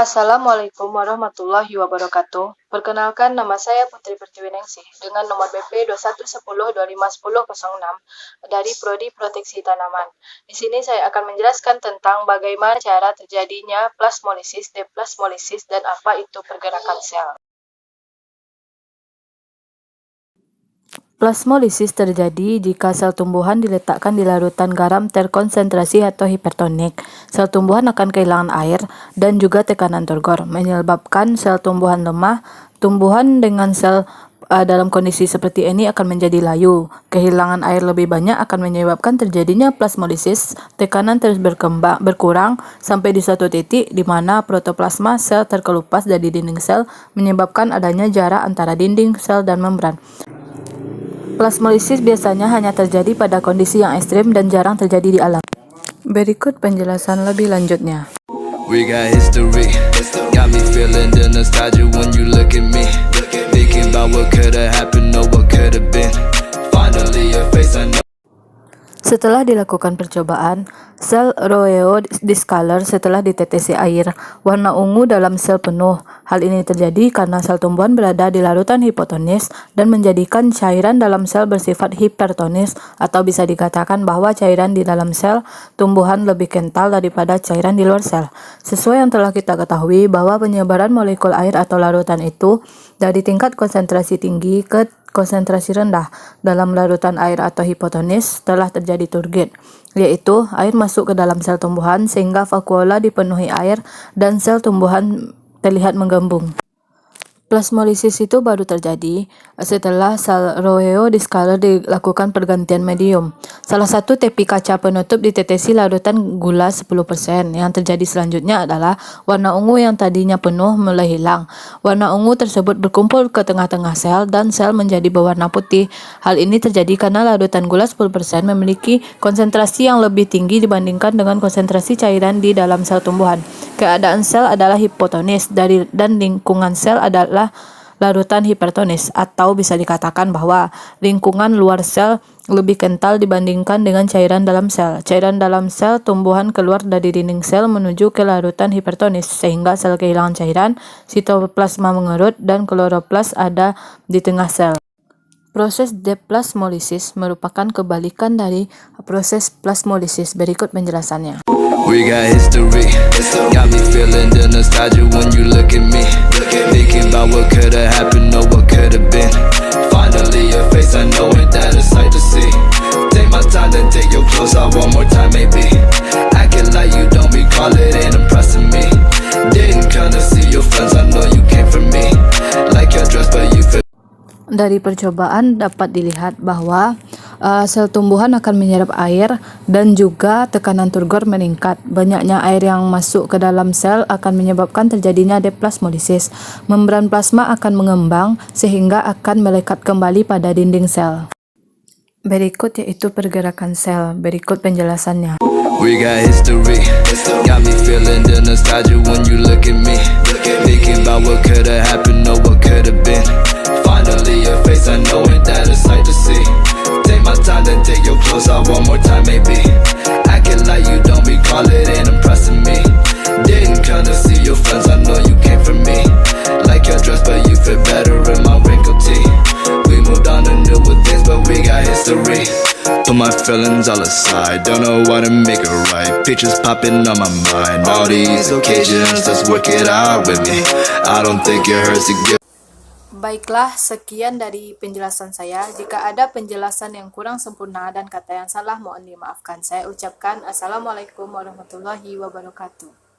Assalamualaikum warahmatullahi wabarakatuh. Perkenalkan, nama saya Putri Pertiwiningsih dengan nomor BP 2110251006 dari Prodi Proteksi Tanaman. Di sini saya akan menjelaskan tentang bagaimana cara terjadinya plasmolisis, deplasmolisis, dan apa itu pergerakan sel. Plasmolisis terjadi jika sel tumbuhan diletakkan di larutan garam terkonsentrasi atau hipertonik. Sel tumbuhan akan kehilangan air dan juga tekanan turgor, menyebabkan sel tumbuhan lemah. Tumbuhan dengan sel dalam kondisi seperti ini akan menjadi layu. Kehilangan air lebih banyak akan menyebabkan terjadinya plasmolisis. Tekanan terus berkurang sampai di suatu titik di mana protoplasma sel terkelupas dari dinding sel, menyebabkan adanya jarak antara dinding sel dan membran. Plasmolisis biasanya hanya terjadi pada kondisi yang ekstrim dan jarang terjadi di alam. Berikut penjelasan lebih lanjutnya. We got history, got me feeling the nostalgia when you look at me. Thinking about what could have happened or what could have been. Finally your face I know. Setelah dilakukan percobaan, sel roeo discolor setelah ditetesi air, warna ungu dalam sel penuh. Hal ini terjadi karena sel tumbuhan berada di larutan hipotonis dan menjadikan cairan dalam sel bersifat hipertonis, atau bisa dikatakan bahwa cairan di dalam sel tumbuhan lebih kental daripada cairan di luar sel. Sesuai yang telah kita ketahui bahwa penyebaran molekul air atau larutan itu dari tingkat konsentrasi tinggi ke konsentrasi rendah dalam larutan air atau hipotonis telah terjadi turgid, yaitu air masuk ke dalam sel tumbuhan sehingga vakuola dipenuhi air dan sel tumbuhan terlihat menggembung. Plasmolisis itu baru terjadi setelah sel roeo discolor dilakukan pergantian medium. Salah satu tepi kaca penutup ditetesi larutan gula 10%. Yang terjadi selanjutnya adalah warna ungu yang tadinya penuh mulai hilang. Warna ungu tersebut berkumpul ke tengah-tengah sel dan sel menjadi berwarna putih. Hal ini terjadi karena larutan gula 10% memiliki konsentrasi yang lebih tinggi dibandingkan dengan konsentrasi cairan di dalam sel tumbuhan. Keadaan sel adalah hipotonis dan lingkungan sel adalah larutan hipertonis, atau bisa dikatakan bahwa lingkungan luar sel lebih kental dibandingkan dengan cairan dalam sel. Cairan dalam sel tumbuhan keluar dari dinding sel menuju ke larutan hipertonis sehingga sel kehilangan cairan, sitoplasma mengerut, dan kloroplas ada di tengah sel. Proses deplasmolisis merupakan kebalikan dari proses plasmolisis. Berikut penjelasannya. We got history, got me feeling the nostalgia when you look at me. Thinking about what could have happened or what could have been. Finally your face I know it, that a sight to see. Take my time then take your clothes off one more time maybe. Acting like you don't recall it ain't impressing me. Didn't come to see your friends, I know you came from me. Like your dress but you feel. Dari percobaan dapat dilihat bahwa sel tumbuhan akan menyerap air dan juga tekanan turgor meningkat. Banyaknya air yang masuk ke dalam sel akan menyebabkan terjadinya deplasmolisis. Membran plasma akan mengembang sehingga akan melekat kembali pada dinding sel. Berikut yaitu pergerakan sel. Berikut penjelasannya. We got history, got me feeling the nostalgia when you look at me. Thinking about what could have happened or what could have been. Finally your face I know it, that a sight to see. Take my time then take your clothes off one more time maybe. Acting like you don't recall it ain't impressing me. Didn't come to see your friends, I know you came from me. Like your dress but you fit better in my wrinkled tee. We moved on to newer things but we got history. Put my feelings all aside, don't know what to make it right. Pictures popping on my mind, all these occasions, let's work it out with me. I don't think it hurts to give. Baiklah, sekian dari penjelasan saya. Jika ada penjelasan yang kurang sempurna dan kata yang salah, mohon dimaafkan. Saya ucapkan Assalamualaikum warahmatullahi wabarakatuh.